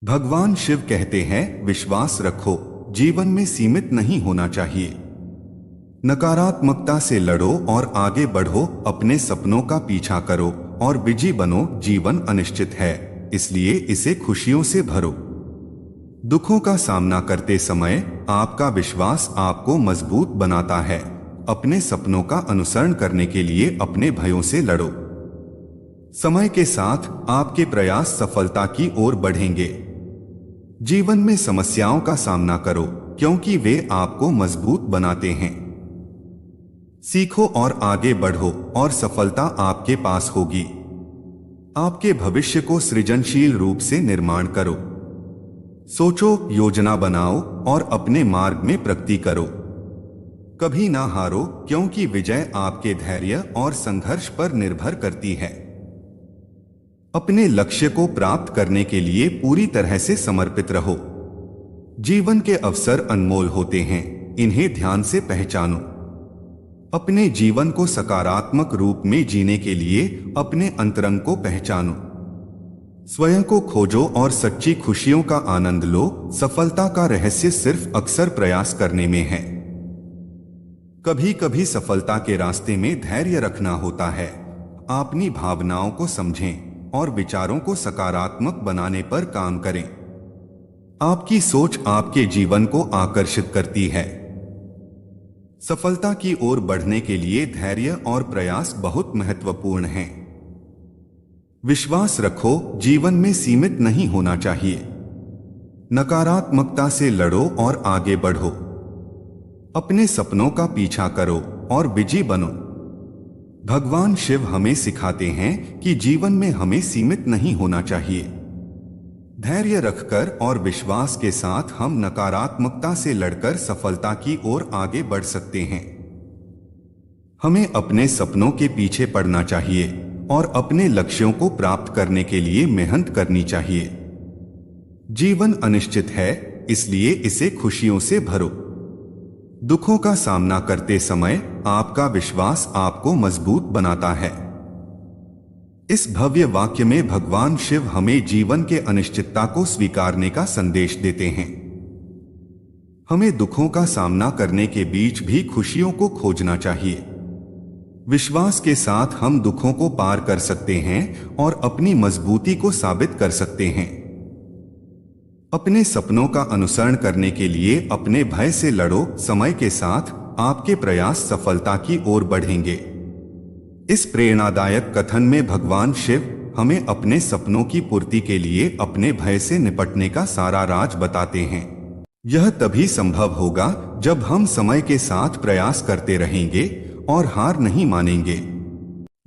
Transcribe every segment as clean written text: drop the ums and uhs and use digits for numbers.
भगवान शिव कहते हैं, विश्वास रखो, जीवन में सीमित नहीं होना चाहिए। नकारात्मकता से लड़ो और आगे बढ़ो, अपने सपनों का पीछा करो और बिजी बनो। जीवन अनिश्चित है, इसलिए इसे खुशियों से भरो। दुखों का सामना करते समय आपका विश्वास आपको मजबूत बनाता है। अपने सपनों का अनुसरण करने के लिए अपने भयों से लड़ो। समय के साथ आपके प्रयास सफलता की ओर बढ़ेंगे। जीवन में समस्याओं का सामना करो, क्योंकि वे आपको मजबूत बनाते हैं। सीखो और आगे बढ़ो और सफलता आपके पास होगी। आपके भविष्य को सृजनशील रूप से निर्माण करो। सोचो, योजना बनाओ और अपने मार्ग में प्रगति करो। कभी ना हारो, क्योंकि विजय आपके धैर्य और संघर्ष पर निर्भर करती है। अपने लक्ष्य को प्राप्त करने के लिए पूरी तरह से समर्पित रहो। जीवन के अवसर अनमोल होते हैं, इन्हें ध्यान से पहचानो। अपने जीवन को सकारात्मक रूप में जीने के लिए अपने अंतरंग को पहचानो। स्वयं को खोजो और सच्ची खुशियों का आनंद लो। सफलता का रहस्य सिर्फ अक्सर प्रयास करने में है। कभी कभी सफलता के रास्ते में धैर्य रखना होता है। अपनी भावनाओं को समझें और विचारों को सकारात्मक बनाने पर काम करें। आपकी सोच आपके जीवन को आकर्षित करती है। सफलता की ओर बढ़ने के लिए धैर्य और प्रयास बहुत महत्वपूर्ण हैं। विश्वास रखो, जीवन में सीमित नहीं होना चाहिए। नकारात्मकता से लड़ो और आगे बढ़ो। अपने सपनों का पीछा करो और बिजी बनो। भगवान शिव हमें सिखाते हैं कि जीवन में हमें सीमित नहीं होना चाहिए। धैर्य रखकर और विश्वास के साथ हम नकारात्मकता से लड़कर सफलता की ओर आगे बढ़ सकते हैं। हमें अपने सपनों के पीछे पड़ना चाहिए और अपने लक्ष्यों को प्राप्त करने के लिए मेहनत करनी चाहिए। जीवन अनिश्चित है, इसलिए इसे खुशियों से भरो। दुखों का सामना करते समय आपका विश्वास आपको मजबूत बनाता है। इस भव्य वाक्य में भगवान शिव हमें जीवन के अनिश्चितता को स्वीकारने का संदेश देते हैं। हमें दुखों का सामना करने के बीच भी खुशियों को खोजना चाहिए। विश्वास के साथ हम दुखों को पार कर सकते हैं और अपनी मजबूती को साबित कर सकते हैं। अपने सपनों का अनुसरण करने के लिए अपने भय से लड़ो। समय के साथ आपके प्रयास सफलता की ओर बढ़ेंगे। इस प्रेरणादायक कथन में भगवान शिव हमें अपने सपनों की पूर्ति के लिए अपने भय से निपटने का सारा राज बताते हैं। यह तभी संभव होगा जब हम समय के साथ प्रयास करते रहेंगे और हार नहीं मानेंगे।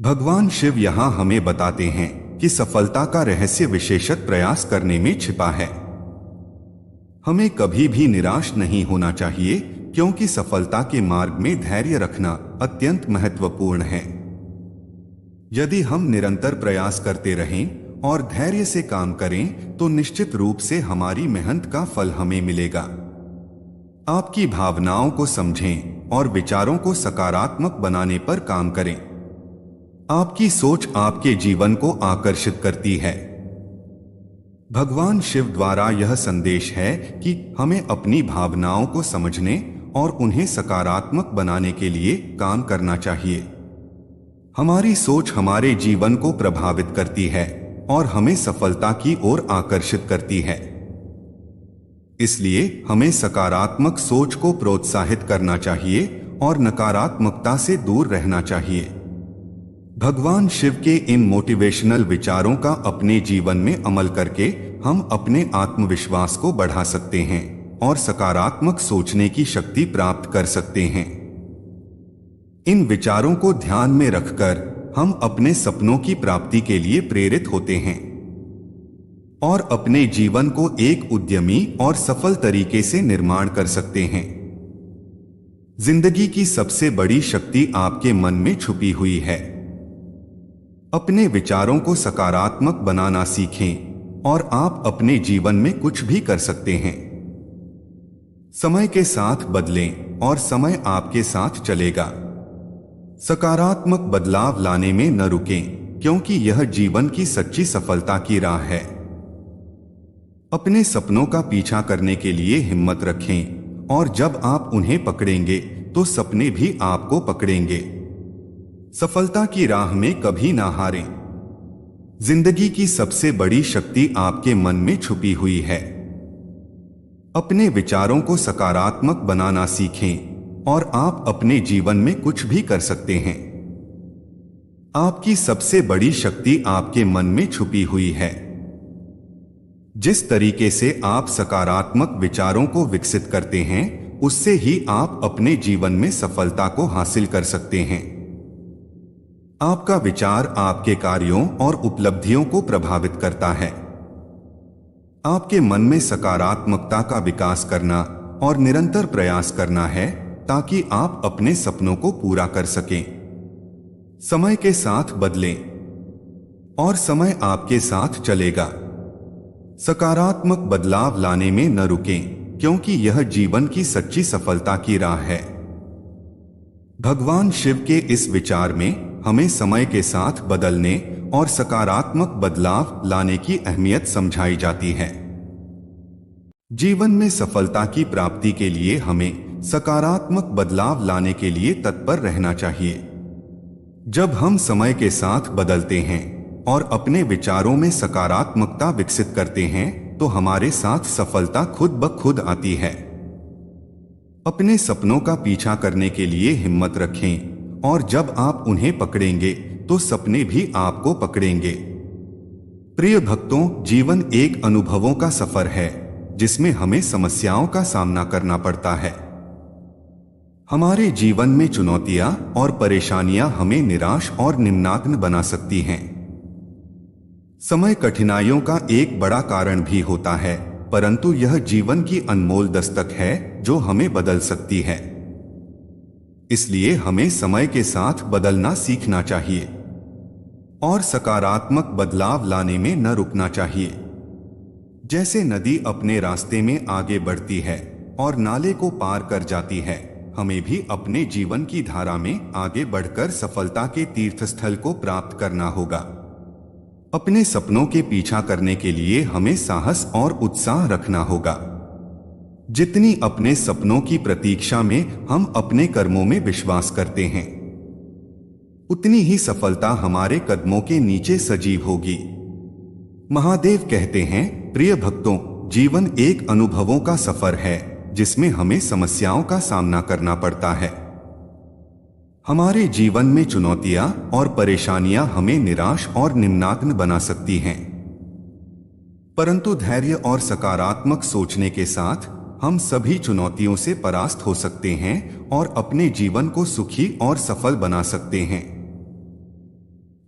भगवान शिव यहाँ हमें बताते हैं कि सफलता का रहस्य विशेषत प्रयास करने में छिपा है। हमें कभी भी निराश नहीं होना चाहिए, क्योंकि सफलता के मार्ग में धैर्य रखना अत्यंत महत्वपूर्ण है। यदि हम निरंतर प्रयास करते रहें और धैर्य से काम करें तो निश्चित रूप से हमारी मेहनत का फल हमें मिलेगा। आपकी भावनाओं को समझें और विचारों को सकारात्मक बनाने पर काम करें। आपकी सोच आपके जीवन को आकर्षित करती है। भगवान शिव द्वारा यह संदेश है कि हमें अपनी भावनाओं को समझने और उन्हें सकारात्मक बनाने के लिए काम करना चाहिए। हमारी सोच हमारे जीवन को प्रभावित करती है और हमें सफलता की ओर आकर्षित करती है। इसलिए हमें सकारात्मक सोच को प्रोत्साहित करना चाहिए और नकारात्मकता से दूर रहना चाहिए। भगवान शिव के इन मोटिवेशनल विचारों का अपने जीवन में अमल करके हम अपने आत्मविश्वास को बढ़ा सकते हैं और सकारात्मक सोचने की शक्ति प्राप्त कर सकते हैं। इन विचारों को ध्यान में रखकर हम अपने सपनों की प्राप्ति के लिए प्रेरित होते हैं और अपने जीवन को एक उद्यमी और सफल तरीके से निर्माण कर सकते हैं। जिंदगी की सबसे बड़ी शक्ति आपके मन में छुपी हुई है। अपने विचारों को सकारात्मक बनाना सीखें और आप अपने जीवन में कुछ भी कर सकते हैं। समय के साथ बदलें और समय आपके साथ चलेगा। सकारात्मक बदलाव लाने में न रुकें, क्योंकि यह जीवन की सच्ची सफलता की राह है। अपने सपनों का पीछा करने के लिए हिम्मत रखें और जब आप उन्हें पकड़ेंगे तो सपने भी आपको पकड़ेंगे। सफलता की राह में कभी ना हारें। जिंदगी की सबसे बड़ी शक्ति आपके मन में छुपी हुई है। अपने विचारों को सकारात्मक बनाना सीखें और आप अपने जीवन में कुछ भी कर सकते हैं। आपकी सबसे बड़ी शक्ति आपके मन में छुपी हुई है। जिस तरीके से आप सकारात्मक विचारों को विकसित करते हैं, उससे ही आप अपने जीवन में सफलता को हासिल कर सकते हैं। आपका विचार आपके कार्यों और उपलब्धियों को प्रभावित करता है। आपके मन में सकारात्मकता का विकास करना और निरंतर प्रयास करना है ताकि आप अपने सपनों को पूरा कर सकें। समय के साथ बदलें और समय आपके साथ चलेगा। सकारात्मक बदलाव लाने में न रुकें, क्योंकि यह जीवन की सच्ची सफलता की राह है। भगवान शिव के इस विचार में हमें समय के साथ बदलने और सकारात्मक बदलाव लाने की अहमियत समझाई जाती है। जीवन में सफलता की प्राप्ति के लिए हमें सकारात्मक बदलाव लाने के लिए तत्पर रहना चाहिए। जब हम समय के साथ बदलते हैं और अपने विचारों में सकारात्मकता विकसित करते हैं तो हमारे साथ सफलता खुद ब खुद आती है। अपने सपनों का पीछा करने के लिए हिम्मत रखें और जब आप उन्हें पकड़ेंगे तो सपने भी आपको पकड़ेंगे। प्रिय भक्तों, जीवन एक अनुभवों का सफर है जिसमें हमें समस्याओं का सामना करना पड़ता है। हमारे जीवन में चुनौतियां और परेशानियां हमें निराश और निम्नाग्न बना सकती हैं। समय कठिनाइयों का एक बड़ा कारण भी होता है, परंतु यह जीवन की अनमोल दस्तक है जो हमें बदल सकती है। इसलिए हमें समय के साथ बदलना सीखना चाहिए और सकारात्मक बदलाव लाने में न रुकना चाहिए। जैसे नदी अपने रास्ते में आगे बढ़ती है और नाले को पार कर जाती है, हमें भी अपने जीवन की धारा में आगे बढ़कर सफलता के तीर्थस्थल को प्राप्त करना होगा। अपने सपनों के पीछा करने के लिए हमें साहस और उत्साह रखना होगा। जितनी अपने सपनों की प्रतीक्षा में हम अपने कर्मों में विश्वास करते हैं, उतनी ही सफलता हमारे कदमों के नीचे सजीव होगी। महादेव कहते हैं, प्रिय भक्तों, जीवन एक अनुभवों का सफर है जिसमें हमें समस्याओं का सामना करना पड़ता है। हमारे जीवन में चुनौतियां और परेशानियां हमें निराश और निम्नाग्न बना सकती हैं, परंतु धैर्य और सकारात्मक सोचने के साथ हम सभी चुनौतियों से परास्त हो सकते हैं और अपने जीवन को सुखी और सफल बना सकते हैं।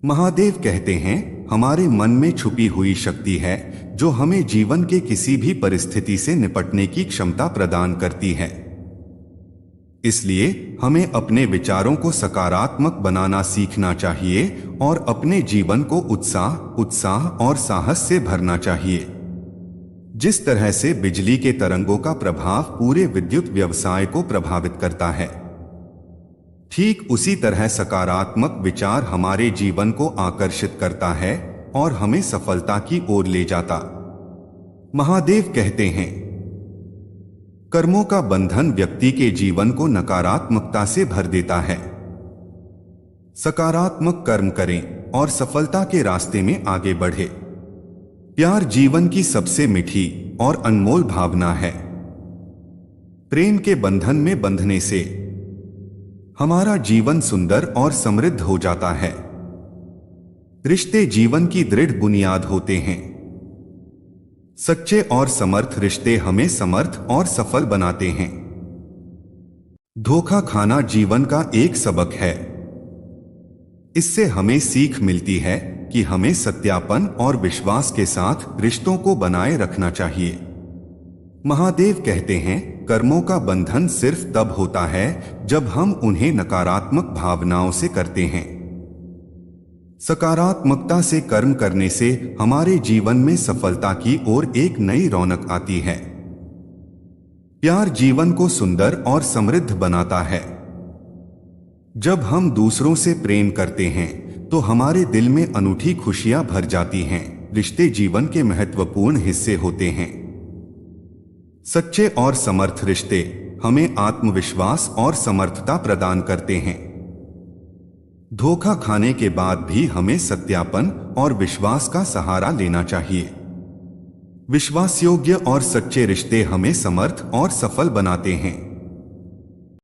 महादेव कहते हैं, हमारे मन में छुपी हुई शक्ति है जो हमें जीवन के किसी भी परिस्थिति से निपटने की क्षमता प्रदान करती है। इसलिए हमें अपने विचारों को सकारात्मक बनाना सीखना चाहिए और अपने जीवन को उत्साह और साहस से भरना चाहिए। जिस तरह से बिजली के तरंगों का प्रभाव पूरे विद्युत व्यवसाय को प्रभावित करता है, ठीक उसी तरह सकारात्मक विचार हमारे जीवन को आकर्षित करता है और हमें सफलता की ओर ले जाता। महादेव कहते हैं, कर्मों का बंधन व्यक्ति के जीवन को नकारात्मकता से भर देता है। सकारात्मक कर्म करें और सफलता के रास्ते में आगे बढ़े। प्यार जीवन की सबसे मीठी और अनमोल भावना है। प्रेम के बंधन में बंधने से हमारा जीवन सुंदर और समृद्ध हो जाता है। रिश्ते जीवन की दृढ़ बुनियाद होते हैं। सच्चे और समर्थ रिश्ते हमें समर्थ और सफल बनाते हैं। धोखा खाना जीवन का एक सबक है। इससे हमें सीख मिलती है कि हमें सत्यापन और विश्वास के साथ रिश्तों को बनाए रखना चाहिए। महादेव कहते हैं, कर्मों का बंधन सिर्फ तब होता है जब हम उन्हें नकारात्मक भावनाओं से करते हैं। सकारात्मकता से कर्म करने से हमारे जीवन में सफलता की ओर एक नई रौनक आती है। प्यार जीवन को सुंदर और समृद्ध बनाता है। जब हम दूसरों से प्रेम करते हैं तो हमारे दिल में अनूठी खुशियां भर जाती हैं। रिश्ते जीवन के महत्वपूर्ण हिस्से होते हैं। सच्चे और समर्थ रिश्ते हमें आत्मविश्वास और समर्थता प्रदान करते हैं। धोखा खाने के बाद भी हमें सत्यापन और विश्वास का सहारा लेना चाहिए। विश्वासयोग्य और सच्चे रिश्ते हमें समर्थ और सफल बनाते हैं।